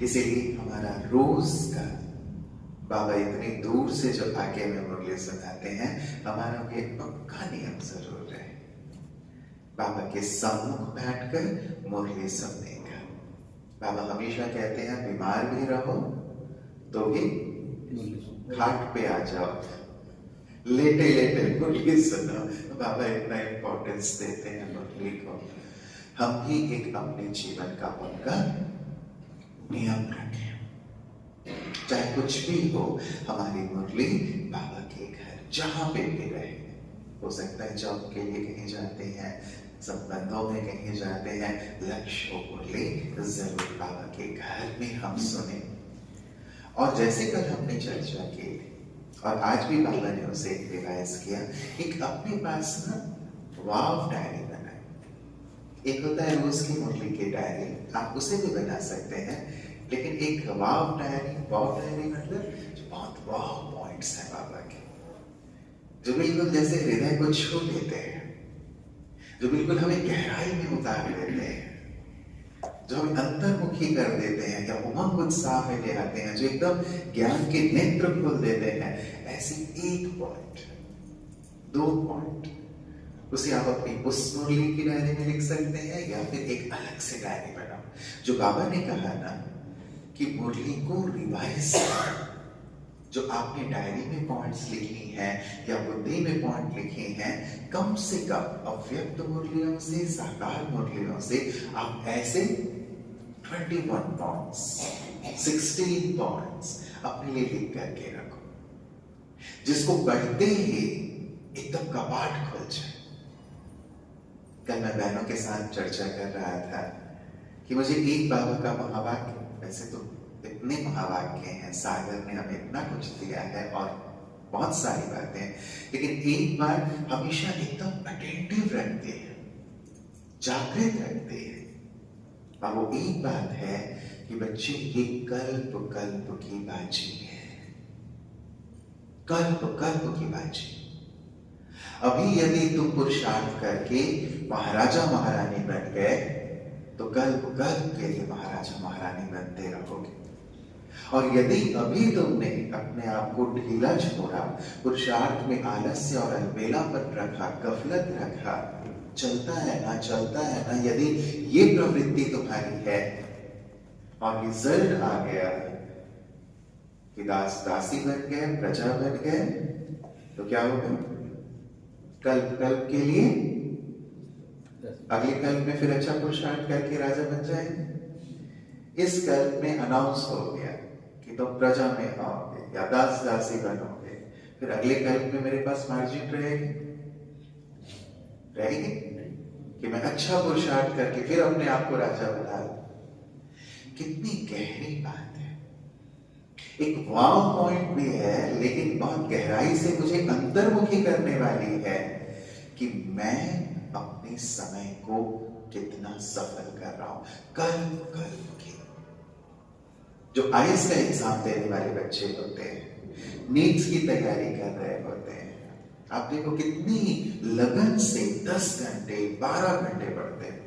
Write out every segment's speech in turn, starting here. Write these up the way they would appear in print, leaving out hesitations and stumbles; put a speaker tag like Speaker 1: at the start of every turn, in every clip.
Speaker 1: इसीलिए हमारा रोज का बाबा इतनी दूर से जो आके हमें मुरली सुनाते हैं, हमारा भी एक पक्का नियम जरूर है, बाबा के सम्मुख बैठकर मुरली सुनने का। बाबा हमेशा कहते हैं बीमार भी रहो तो भी खाट पे आ जाओ, लेटे लेटे मुरली सुनो। बाबा इतना इंपॉर्टेंस देते हैं मुरली को। हम भी एक अपने जीवन का पक्का नियम रखें, चाहे कुछ भी हो, हमारी मुरली बाबा के घर जहां पे भी रहे। हो सकता है जॉब के लिए कहीं जाते हैं, संबंधों में कहीं जाते हैं, लक्ष्य हो मुरली जरूर बाबा के घर में हम सुने। और जैसे कल हमने चर्चा की और आज भी बाबा ने उसे एक रिवाइज किया, एक अपने पास ना वाव डायरी बनाए। एक होता है रोज की मुरली की डायरी, आप उसे भी बना सकते हैं, लेकिन एक वाव डायरी मतलब जो बहुत वाव पॉइंट्स हैं बाबा के, जो बिल्कुल जैसे हृदय को छू लेते हैं, जो बिल्कुल हमें गहराई में उतार देते हैं, जो हमें अंतर्मुखी कर देते हैं या उमंग उत्साह में ले आते हैं, जो एकदम ज्ञान के नेत्र खोल देते हैं। ऐसे एक पॉइंट, 2 पॉइंट, उसे आप अपनी उस मुरली की डायरी में लिख सकते हैं या फिर एक अलग से डायरी बनाओ। जो बाबा ने कहा ना कि मुरली को रिवाइज, जो आपने डायरी में पॉइंट्स लिखी हैं या बुद्धि में पॉइंट लिखे हैं, कम से कम अव्यक्त मुरलियों से, साकार मुरलियों से आप ऐसे 21 पॉइंट्स, 16 पॉइंट्स अपने लिए लिख करके रखो, जिसको पढ़ते ही एकदम कपाट खुल जाए। कल मैं बहनों के साथ चर्चा कर रहा था कि मुझे एक बाबा का महावाक्य, वैसे तो इतने महावाक्य हैं, सागर ने हमें इतना कुछ दिया है और बहुत सारी बातें, लेकिन एक बार हमेशा एकदम अटेंटिव रखते हैं, जागृत रखते हैं, और वो एक बात है कि बच्चे ये कल्प कल्प की बाजी है, कल्प कल्प की बाजी। अभी यदि तुम पुरुषार्थ करके महाराजा महारानी बन गए तो कल्प कल्प के लिए महाराजा महारानी बनते रहोगे। और यदि अभी तुमने अपने आप को ढीला छोड़ा, पुरुषार्थ में आलस्य और अलबेलापन रखा, गफलत रखा, चलता है ना, यदि ये प्रवृत्ति तुम्हारी है और रिजल्ट आ गया कि दास दासी बन गए, प्रजा बन गए, तो क्या होगा? कल्प कल्प के लिए अगले कल्प में फिर अच्छा पुरुषार्थ करके राजा बन जाए। इस कल्प में अनाउंस हो गया कि तुम प्रजा में आओगे या दास दासी बनोगे, फिर अगले कल्प में मेरे पास मार्जिन रहेगी कि मैं अच्छा पुरुषार्थ करके फिर अपने आप को राजा बना लूं। कितनी गहरी बात है। एक वाव पॉइंट भी है, लेकिन बहुत गहराई से मुझे अंतर्मुखी करने वाली है कि मैं अपने समय को कितना सफल कर रहा हूं। कल्प कल्प की, जो आईएएस का एग्जाम देने वाले बच्चे होते हैं, नीट्स की तैयारी कर रहे होते हैं, आप देखो कितनी लगन से 10 घंटे 12 घंटे पढ़ते हैं।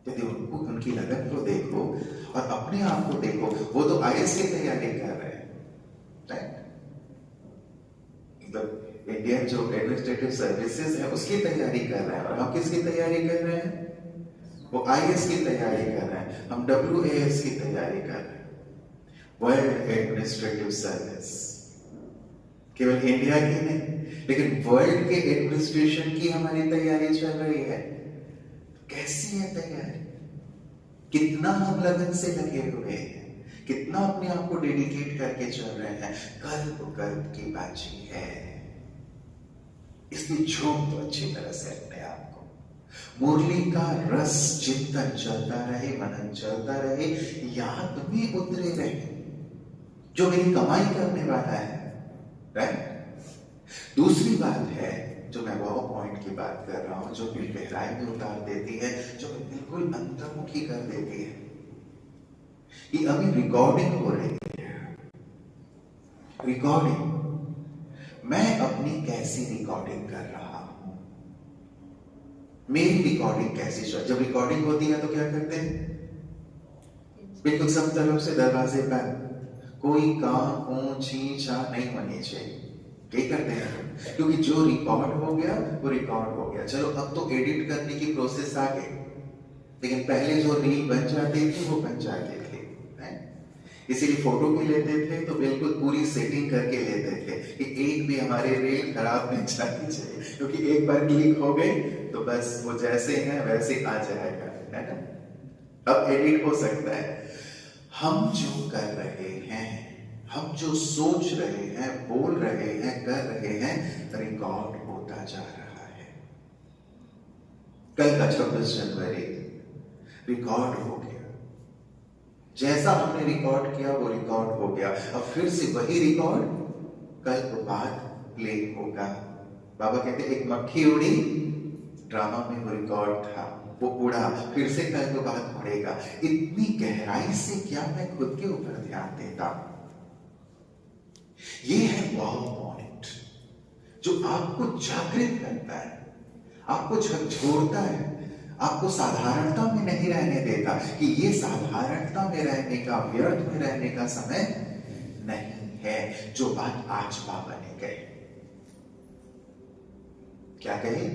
Speaker 1: यदि उनको, उनकी लगन को देखो और अपने आप को देखो, वो तो आईएएस की तैयारी कर रहे हैं, राइट? मतलब इंडियन जो एडमिनिस्ट्रेटिव सर्विसेज है उसकी तैयारी कर रहे हैं, और हम किसकी तैयारी कर रहे हैं? वो आईएएस की तैयारी कर रहे हैं, हम WAS की तैयारी कर रहे हैं, वर्ल्ड एडमिनिस्ट्रेटिव सर्विस। केवल इंडिया की नहीं, लेकिन वर्ल्ड के एडमिनिस्ट्रेशन की हमारी तैयारी चल रही है। कैसी है तैयारी? कितना हम लगन से लगे हुए हैं, कितना अपने आप को डेडिकेट करके चल रहे हैं। कल्प कल्प की बाजी है, इसलिए छोड़ दो अच्छी तरह से अपने आप को। मुरली का रस चिंतन चलता रहे, मनन चलता रहे, याद में उतरे रहे, जो मेरी कमाई करने वाला है, राइट? दूसरी बात है, जो मैं वो पॉइंट की बात कर रहा हूं, जो मेरी गहराई में उतार देती है, जो बिल्कुल अंतर्मुखी कर देती है। ये अभी रिकॉर्डिंग हो रही है, रिकॉर्डिंग। मैं अपनी कैसी रिकॉर्डिंग कर रहा हूं? मेरी रिकॉर्डिंग कैसी? जब रिकॉर्डिंग होती है तो क्या करते हैं? बिल्कुल सब तरफ से दरवाजे बंद, कोई काम कूं ची चा नहीं होनी चाहिए। यही करते हैं, क्योंकि जो रिकॉर्ड हो गया वो रिकॉर्ड हो गया। चलो अब तो एडिट करने की प्रोसेस आ गई, लेकिन पहले जो रील बन जाती थी वो बन जाती थी, इसीलिए फोटो भी लेते थे तो बिल्कुल पूरी सेटिंग करके लेते थे कि एक भी हमारे रील खराब नहीं जानी चाहिए, क्योंकि एक बार क्लिक हो गई तो बस वो जैसे है वैसे आ जाएगा, है ना। अब एडिट हो सकता है। हम जो कर रहे हैं, हम जो सोच रहे हैं, बोल रहे हैं, कर रहे हैं, रिकॉर्ड होता जा रहा है। कल का 26 जनवरी रिकॉर्ड हो गया, जैसा हमने रिकॉर्ड किया वो रिकॉर्ड हो गया। अब फिर से वही रिकॉर्ड कल बाद प्ले होगा। बाबा कहते एक मक्खी उड़ी, ड्रामा में वो रिकॉर्ड था, वो उड़ा, फिर से कल को बाद उड़ेगा। इतनी गहराई से क्या मैं खुद के ऊपर ध्यान देता हूं? ये है वाव पॉइंट, जो आपको जागृत करता है, आपको झकझोरता है, आपको साधारणता में नहीं रहने देता कि ये साधारणता में रहने का, व्यर्थ में रहने का समय नहीं है। जो बात आज बाबा ने कही, क्या कही?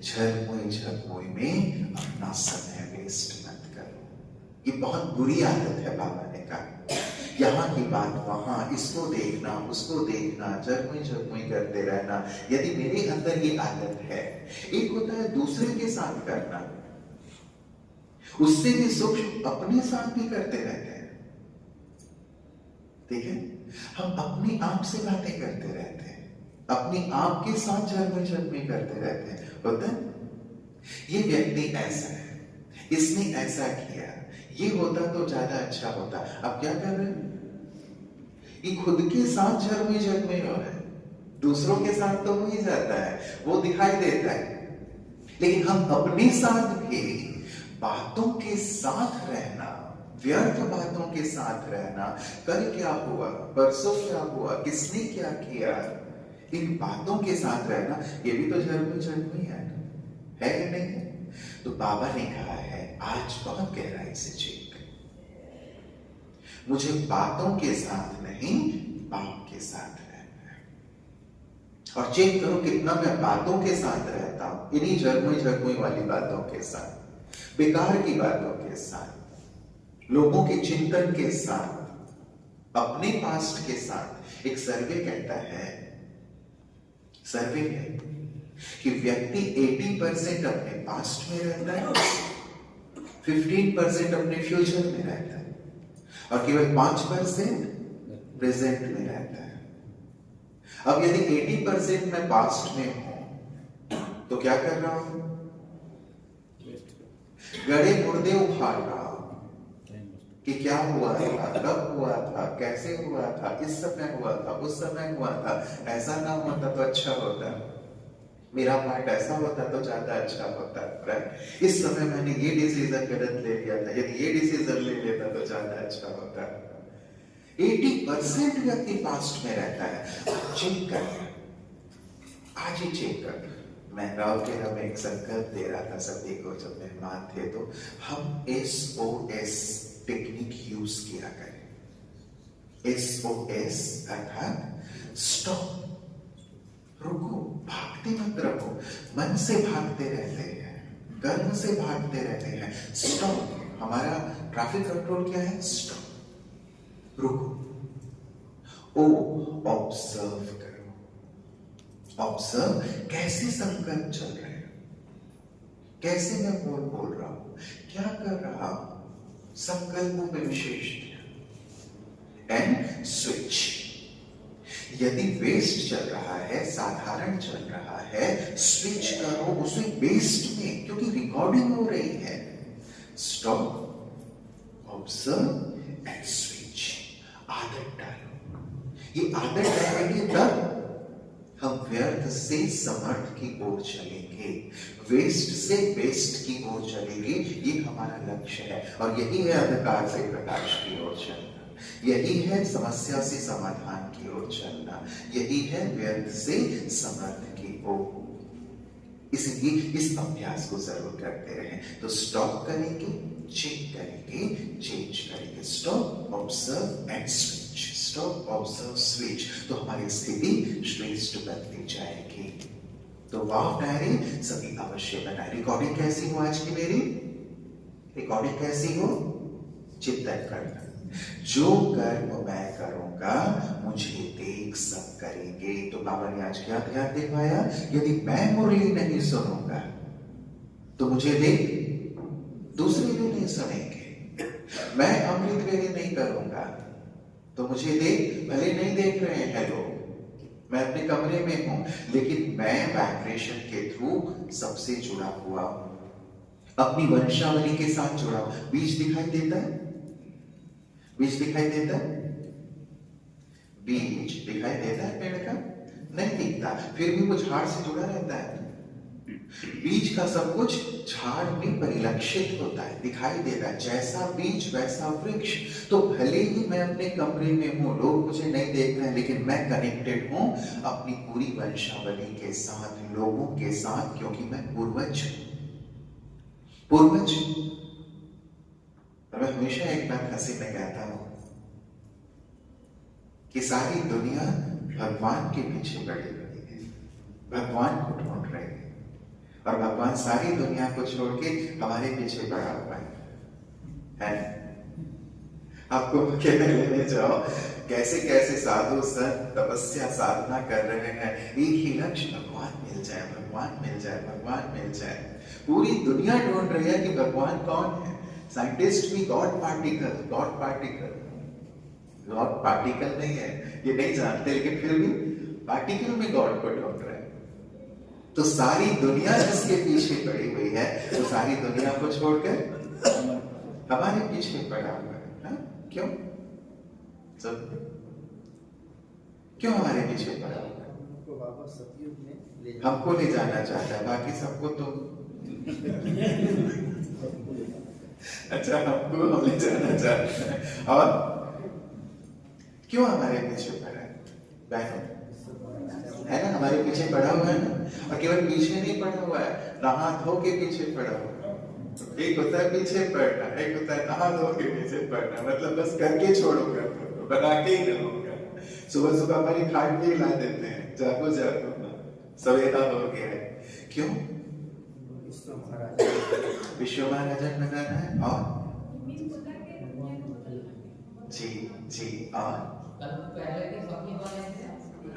Speaker 1: झरमुई में अपना समय वेस्ट मत करो। ये बहुत बुरी आदत है, बाबा ने कहा। यहाँ की बात वहां, इसको देखना, उसको देखना, झरमुई करते रहना। यदि मेरे अंदर ये आदत है, एक होता है दूसरे के साथ करना, उससे भी सूक्ष्म अपने साथ भी करते रहते हैं। ठीक है, हम अपनी आप से बातें करते रहते हैं, अपनी आप के साथ झरमुई करते रहते हैं। होता है ये व्यक्ति ऐसा है, इसने ऐसा किया, ये होता तो ज्यादा अच्छा होता। अब क्या कर रहे हैं? ये खुद के साथ झरमुई हो रहा है, दूसरों के साथ तो हो ही जाता है, वो दिखाई देता है, लेकिन हम अपने साथ भी बातों के साथ रहना, व्यर्थ बातों के साथ रहना, कल क्या हुआ, परसों क्या हुआ, किसने क्या किया, इन बातों के साथ रहना, ये भी तो झरमुई है कि नहीं? तो बाबा ने कहा है आज बहुत गहराई से चेक करो, मुझे बातों के साथ नहीं, बाप के साथ रहना है। और चेक करो कितना मैं बातों के साथ रहता हूं, इन्हीं झरमुई वाली बातों के साथ, बेकार की बातों के साथ, लोगों के चिंतन के साथ, अपने पास्ट के साथ। एक सर्वे कहता है, सर्वे है कि व्यक्ति 80% अपने पास्ट में रहता है, 15% अपने फ्यूचर में रहता है, और केवल 5% प्रेजेंट में रहता है। अब यदि 80% मैं पास्ट में हूं तो क्या कर रहा हूं? गड़े मुर्दे उखाड़ रहा हूं कि क्या हुआ था, कब हुआ था, कैसे हुआ था, इस समय हुआ था, उस समय हुआ था, ऐसा ना होता तो अच्छा होता, मेरा पार्ट ऐसा होता तो ज्यादा अच्छा होता, राइट? इस समय मैंने ये डिसीजन गलत ले लिया था, यदि ये डिसीजन ले लेता तो ज्यादा अच्छा होता। 80% व्यक्ति पास्ट में रहता है। चेक कर, आज ही चेक कर। मैं राव के में एक संकल्प दे रहा था सभी को, जब मेहमान थे, तो हम SOS टेक्निक यूज किया करें। SOS अर्थात स्टॉप, रुको, भागते मत रहो। मन से भागते रहते हैं, कर्म से भागते रहते हैं। स्टॉप, हमारा ट्रैफिक कंट्रोल क्या है? स्टॉप, रुको। ओ, ऑब्जर्व करो। ऑब्जर्व कैसे संकल्प चल रहे हैं, कैसे मैं बोल रहा हूं, क्या कर रहा हूं, संकल्पों पे विशेष ध्यान। And switch. यदि वेस्ट चल रहा है, साधारण चल रहा है, स्विच करो उसे बेस्ट में, क्योंकि रिकॉर्डिंग हो रही है। Stop, observe and switch. आदत डालो। ये आदत डालेंगे तब हम व्यर्थ से समर्थ की ओर चलेंगे, वेस्ट से बेस्ट की ओर चलेंगे। ये हमारा लक्ष्य है, और यही है अंधकार से प्रकाश की ओर चलना, यही है समस्या से समाधान की ओर चलना, यही है व्यर्थ से समर्थ की ओर। इसलिए इस अभ्यास को जरूर करते रहें। तो स्टॉप करेंगे, चेक करेंगे, चेंज करेंगे, stop, observe and switch, stop, observe, switch, तो हमारी स्थिति श्रेष्ठ बनती जाएगी। तो वाव डायरी सभी अवश्य बनाए। रिकॉर्डिंग कैसी हो आज की मेरी? रिकॉर्डिंग कैसी हो? चिंतन करना, जो कर्म मैं करूंगा मुझे देख सब करेंगे। तो बाबा ने आज क्या ध्यान दिखाया? यदि मैं मुरली नहीं सुनूंगा तो मुझे देख दूसरे भी नहीं सुनेंगे। मैं अमृत वेले नहीं करूंगा तो मुझे देख, भले नहीं देख रहे हैं लोग, मैं अपने कमरे में हूं, लेकिन मैं वाइब्रेशन के थ्रू सबसे जुड़ा हुआ हूं, अपनी वंशावली के साथ जुड़ा हूं। बीज दिखाई देता है? बीज दिखाई देता है? बीज दिखाई देता है पेड़ का? नहीं दिखता, फिर भी वो झाड़ से जुड़ा रहता है। बीज का सब कुछ झाड़ में परिलक्षित होता है, दिखाई देता है। जैसा बीज वैसा वृक्ष। तो भले ही मैं अपने कमरे में हूं, लोग मुझे नहीं देख रहे हैं, लेकिन मैं कनेक्टेड हूं अपनी पूरी वंशावली के साथ, लोगों के साथ, क्योंकि मैं पूर्वज पूर्वज। मैं हमेशा एक बात हंसी में कहता हूं कि सारी दुनिया भगवान के पीछे पड़ी हुई है, भगवान को ढूंढ रही है, और भगवान सारी दुनिया को छोड़ के हमारे पीछे पड़ा हुआ है। आपको कहने लेने जाओ, कैसे कैसे साधु संत तपस्या साधना कर रहे हैं, एक ही लक्ष्य, भगवान मिल जाए, भगवान मिल जाए, भगवान मिल जाए। पूरी दुनिया ढूंढ रही है कि भगवान कौन है। साइंटिस्ट भी God particle, God particle, God particle नहीं है ये नहीं जानते, लेकिन फिर भी पार्टिकल में गॉड को ढूंढ रहे हैं। तो सारी दुनिया जिसके पीछे पड़ी हुई है, तो सारी दुनिया को छोड़कर हमारे पीछे पड़ा हुआ है। क्यों? सब क्यों हमारे पीछे पड़ा हुआ है? हमको ले जाना चाहता है, बाकी सबको तो अच्छा हमको हम ले जाना चाहते हैं। और क्यों हमारे पीछे पड़ा है? बहनों है ना, हमारे पीछे पड़ा हुआ है ना। और केवल पीछे नहीं पड़ा हुआ है, नहा धो के पीछे पड़ा हुआ है। एक होता है पीछे पड़ना, एक होता है नहा धो के पीछे पड़ना, मतलब बस करके छोड़ोगा, बना के ही रहूंगा। सुबह सुबह हमारी खाट भी ला देते हैं, जागो जागो सवेरा हो गया है। क्यों? विश्व महाराजन बनाना है। और जी जी, और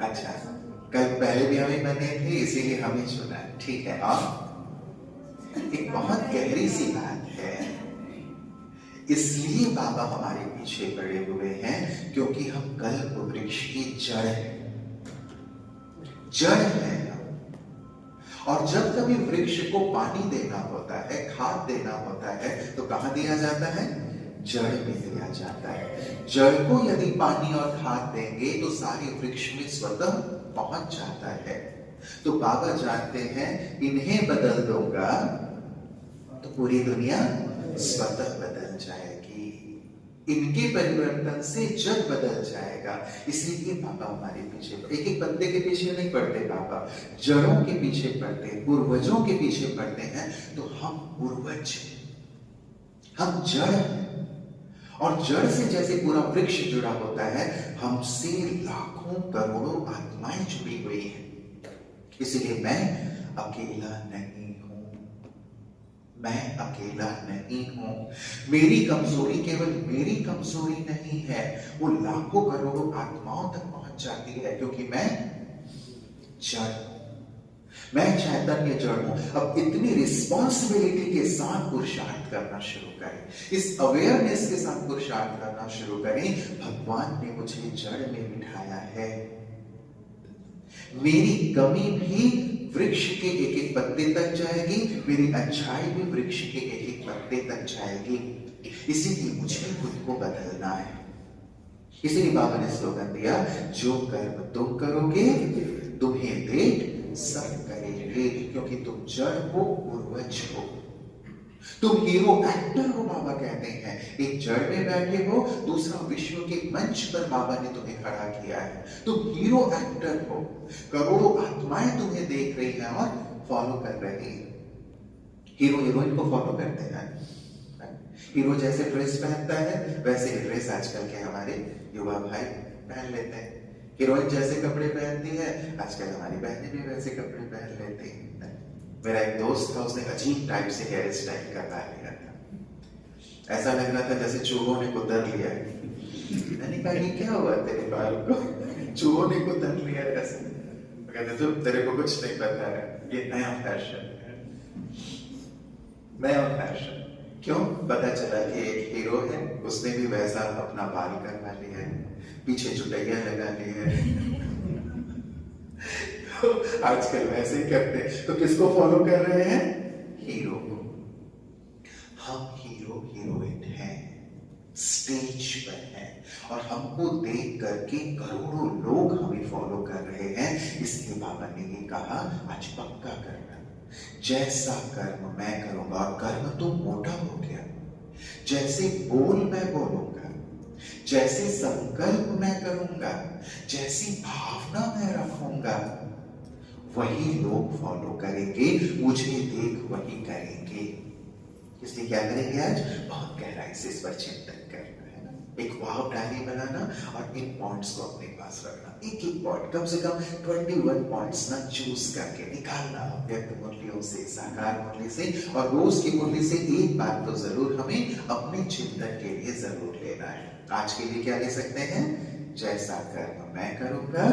Speaker 1: अच्छा, कल पहले भी हमें बने थे, इसीलिए हमें चुना है, ठीक है। और एक बहुत गहरी सी बात है, इसलिए बाबा हमारे पीछे पड़े हुए हैं क्योंकि हम कल्प वृक्ष की जड़ है, जड़ है। और जब कभी वृक्ष को पानी देना होता है, खाद देना होता है, तो कहां दिया जाता है? जड़ में दिया जाता है। जड़ को यदि पानी और खाद देंगे तो सारे वृक्ष में स्वतः पहुंच जाता है। तो बाबा जानते हैं इन्हें बदल दूंगा तो पूरी दुनिया स्वतः बदल जाएगी, इनके परिवर्तन से जग बदल जाएगा। इसलिए बाबा हमारे पीछे, एक एक बंदे के पीछे नहीं पड़ते बाबा, जड़ों के पीछे पड़ते हैं, पूर्वजों के पीछे पड़ते हैं। तो हम पूर्वज, हम जड़ हैं। और जड़ से जैसे पूरा वृक्ष जुड़ा होता है, हमसे लाखों करोड़ों आत्माएं जुड़ी हुई हैं। इसलिए मैं अकेला नहीं हूं, मैं अकेला नहीं हूं। मेरी कमजोरी केवल मेरी कमजोरी नहीं है, वो लाखों करोड़ों आत्माओं तक पहुंच जाती है, क्योंकि मैं जड़ हूं, मैं चैतन्य जड़ हूं। अब इतनी रिस्पॉन्सिबिलिटी के साथ पुरुषार्थ करना शुरू करें, इस अवेयरनेस के साथ पुरुषार्थ करना शुरू करें। भगवान ने मुझे जड़ में बिठाया है, मेरी कमी भी वृक्ष के एक एक पत्ते तक जाएगी, मेरी अच्छाई भी वृक्ष के एक एक पत्ते तक जाएगी। इसीलिए मुझे खुद को बदलना है। इसीलिए बाबा ने स्लोगन दिया, जो कर्म तुम करोगे तुम्हें देख सब करेंगे, क्योंकि तुम जड़ हो, पूर्वज हो, तुम हीरो एक्टर हो। बाबा कहते हैं एक जड़ में बैठे हो, दूसरा विश्व के मंच पर बाबा ने तुम्हें खड़ा किया है। तुम हीरो एक्टर हो, करोड़ों आत्माएं तुम्हें देख रही हैं और फॉलो कर रहे हैं। हीरो हीरोइन को फॉलो करते हैं। हीरो जैसे ड्रेस पहनता है वैसे ही ड्रेस आजकल के हमारे युवा भाई पहन लेते हैं। हीरोइन जैसे कपड़े पहनती है आजकल हमारी बहनें भी वैसे कपड़े पहन लेती हैं। मेरा एक दोस्त था, उसने अजीब टाइप से हेयर स्टाइल करवा लिया था। ऐसा लग रहा था जैसे चूहों ने कुतर लिया है। मैंने कहा ये क्या हुआ तेरे बाल को? चूहों ने कुतर लिया है ऐसे। कहते तो तेरे को कुछ नहीं पता है, ये नया फैशन है, नया फैशन। क्यों? पता चला कि एक हीरो है, उसने भी वैसा अपना बाल करवा लिया है, पीछे चुटैया लगा ली है। तो आजकल वैसे ही करते हैं। तो किसको फॉलो कर रहे हैं? हीरो को। हम हीरो हीरोइन हैं, स्टेज पर हैं, और हमको देख करके करोड़ों लोग हमें फॉलो कर रहे हैं। इसलिए बाबा ने ये कहा आज पक्का करना, जैसा कर्म मैं करूंगा, और कर्म तो मोटा हो गया, जैसे बोल मैं बोलूंगा, जैसे संकल्प मैं करूंगा, जैसी भावना मैं रखूंगा, वही लोग फॉलो करेंगे, मुझे देख वही करेंगे। इसलिए क्या करेंगे आज? बहुत गहराई से इस पर चिंतन करना है ना। एक वाव डायरी बनाना और इन पॉइंट्स को अपने पास रखना। एक एक पॉइंट, कम से कम 21 पॉइंट्स ना चूज करके निकालना, व्यक्त मुरलियों से, साकार मुरली से, और रोज की मुरली से एक बात तो जरूर हमें अपने चिंतन के लिए जरूर लेना है। आज के लिए क्या ले सकते हैं? जैसा कर्म मैं करूंगा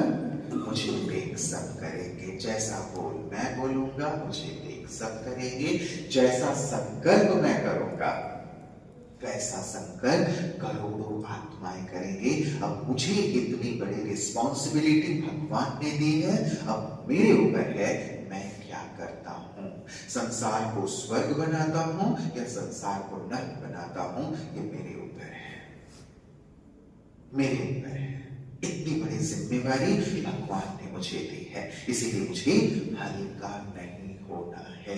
Speaker 1: मुझे देख सब करेंगे, जैसा बोल मैं बोलूंगा मुझे देख सब करेंगे, जैसा संकल्प मैं करूंगा वैसा संकल्प करोड़ों आत्माएं करेंगे। अब मुझे इतनी बड़ी रिस्पॉन्सिबिलिटी भगवान ने दी है, अब मेरे ऊपर है मैं क्या करता हूं। संसार को स्वर्ग बनाता हूं या संसार को नरक बनाता हूं, ये मेरे ऊपर है, मेरे ऊपर है। इतनी बड़ी जिम्मेवारी भगवान ने मुझे दी है, इसीलिए मुझे हल्का नहीं होना है।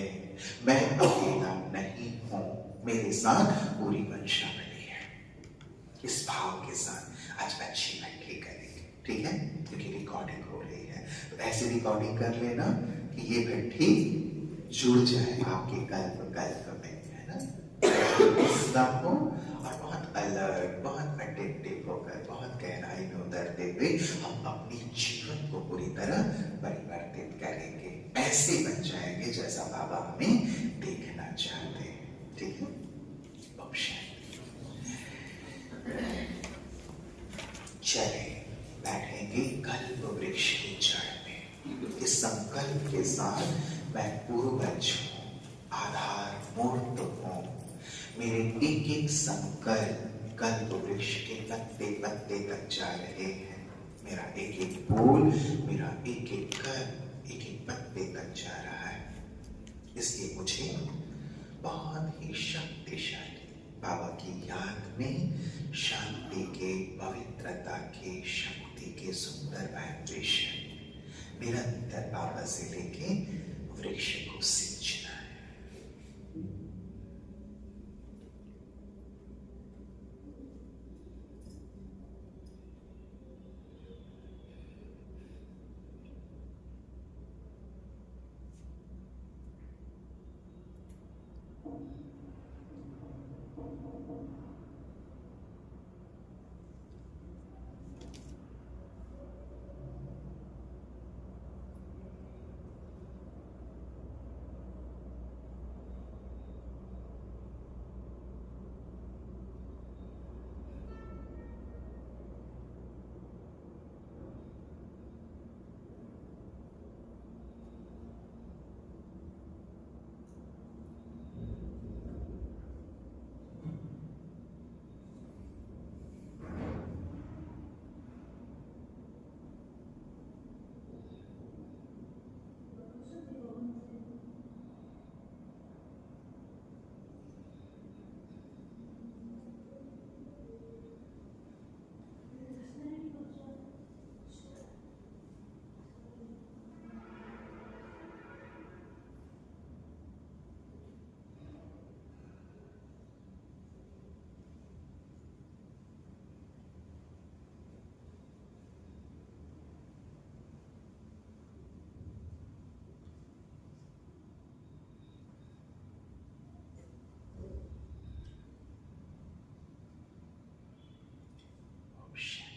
Speaker 1: मैं अकेला नहीं हूं, मेरे साथ पूरी वंशावली है। इस भाव के साथ आज अच्छी बैठक करेंगे, ठीक है? क्योंकि रिकॉर्डिंग हो रही है, तो ऐसी रिकॉर्डिंग कर लेना कि ये भट्टी जुड़ जाए आपके कल्प में, है ना? हो और बहुत अलर्ट, बहुत अटेंटिव होकर, बहुत गहराई में उतरते हुए हम अपने जीवन को पूरी तरह परिवर्तित करेंगे। ऐसे बन जाएंगे जैसा बाबा हमें देखना चाहते हैं, ठीक है? चले बैठेंगे कल्प वृक्ष की जड़ में। इस संकल्प के साथ मैं पूर्वज हूं, आधार मूर्त हूं। मेरे एक एक संकल्प कल्प वृक्ष के पत्ते पत्ते तक जा रहे हैं। मेरा एक एक बोल, मेरा एक एक कर्म एक एक पत्ते तक जा रहा है। इसलिए मुझे बहुत ही शक्तिशाली बाबा की याद में शांति के, पवित्रता के, शक्ति के सुंदर वाइब्रेशन निरंतर बाबा से लेके वृक्ष को सिंचना है। खुश हैं।